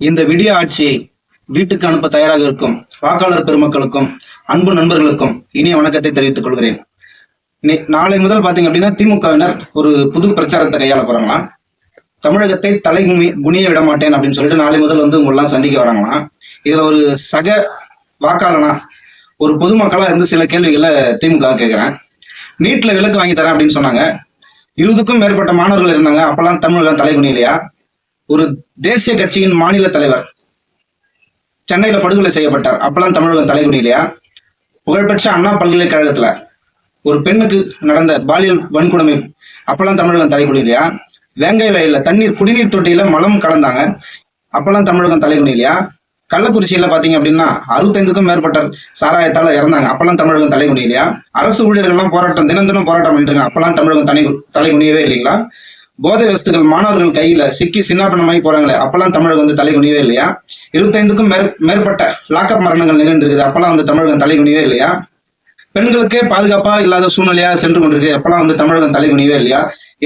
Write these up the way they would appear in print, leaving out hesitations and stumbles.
இந்த விடிய ஆட்சியை வீட்டுக்கு அனுப்ப தயாராக இருக்கும் வாக்காளர் பெருமக்களுக்கும் அன்பு நண்பர்களுக்கும் இனிய வணக்கத்தை தெரிவித்துக் கொள்கிறேன். நாளை முதல் பாத்தீங்க அப்படின்னா திமுகவினர் ஒரு புது பிரச்சாரத்தை கையாள போறாங்களாம். தமிழகத்தை தலை குனிய விட மாட்டேன் அப்படின்னு சொல்லிட்டு நாளை முதல் உங்களெல்லாம் சந்திக்க வராங்களாம். இதுல ஒரு சக வாக்காளனா ஒரு பொதுமக்களா இருந்து சில கேள்விகளை திமுக கேட்கிறேன். நீட்ல விலக்கு வாங்கி தரேன் அப்படின்னு சொன்னாங்க. 20க்கும் மேற்பட்ட மாணவர்கள் இருந்தாங்க. அப்பெல்லாம் தமிழகம் தலை குனியலையா? ஒரு தேசிய கட்சியின் மாநில தலைவர் சென்னையில படுகொலை செய்யப்பட்டார். அப்பெல்லாம் தமிழகம் தலை குனியலையா? புகழ்பெற்ற அண்ணா பல்கலைக்கழகத்துல ஒரு பெண்ணுக்கு நடந்த பாலியல் வன்கொடுமை, அப்பெல்லாம் தமிழகம் தலை குனியலையா? வேங்கை வயல்ல குடிநீர் தொட்டியில மலம் கலந்தாங்க, அப்பெல்லாம் தமிழகம் தலை குனியலையா? கள்ளக்குறிச்சியில பாத்தீங்க அப்படின்னா 65க்கும் மேற்பட்ட சாராயத்தால இறந்தாங்க, அப்பெல்லாம் தமிழகம் தலை குனியலையா? அரசு ஊழியர்கள்லாம் போராட்டம் தினம் போராட்டம் பண்ணிட்டு இருக்காங்க, அப்பெல்லாம் தமிழகம் தலை குனியவே இல்லைங்களா? போதை வஸ்துகள் மாணவர்கள் கையில சிக்கி சின்னாபனமாகி போறாங்களே, அப்பெல்லாம் தமிழகம் தலை குனியவே இல்லையா? 25க்கும் மேற்பட்ட லாக்அப் மரணங்கள் நிகழ்ந்திருக்குது, அப்பெல்லாம் தமிழகம் தலை குனியவே இல்லையா? பெண்களுக்கே பாதுகாப்பா இல்லாத சூழ்நிலையா சென்று கொண்டிருக்கு, அப்பெல்லாம் தமிழகம் தலை குனியவே இல்லையா?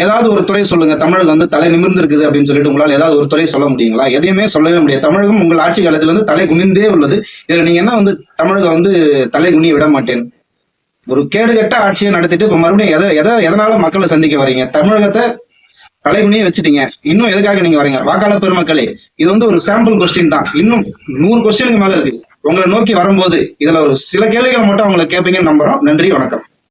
ஏதாவது ஒரு துறை சொல்லுங்க, தமிழகம் தலை நிமிர்ந்து இருக்குது அப்படின்னு சொல்லிட்டு உங்களால் ஏதாவது ஒரு துறை சொல்ல முடியுங்களா? எதையுமே சொல்லவே முடியாது. தமிழகம் உங்கள் ஆட்சி காலத்துல தலை குனிந்தே உள்ளது. இதுல நீங்க என்ன தமிழகம் தலை குனிய விட மாட்டேன், ஒரு கேடுகட்ட ஆட்சியை நடத்திட்டு இப்ப மறுபடியும் எதனால மக்களை சந்திக்க வரீங்க? தமிழகத்தை தலைகுனியே வச்சுட்டீங்க, இன்னும் எதுக்காக நீங்க வரீங்க? வாக்காளர் பெருமக்களே, இது ஒரு சாம்பிள் கொஸ்டின் தான். இன்னும் 100 கொஸ்டினுக்கு மேல இருக்கு. உங்களை நோக்கி வரும்போது இதுல ஒரு சில கேள்விகளை மட்டும் அவங்களை கேட்பீங்கன்னு நம்புறோம். நன்றி, வணக்கம்.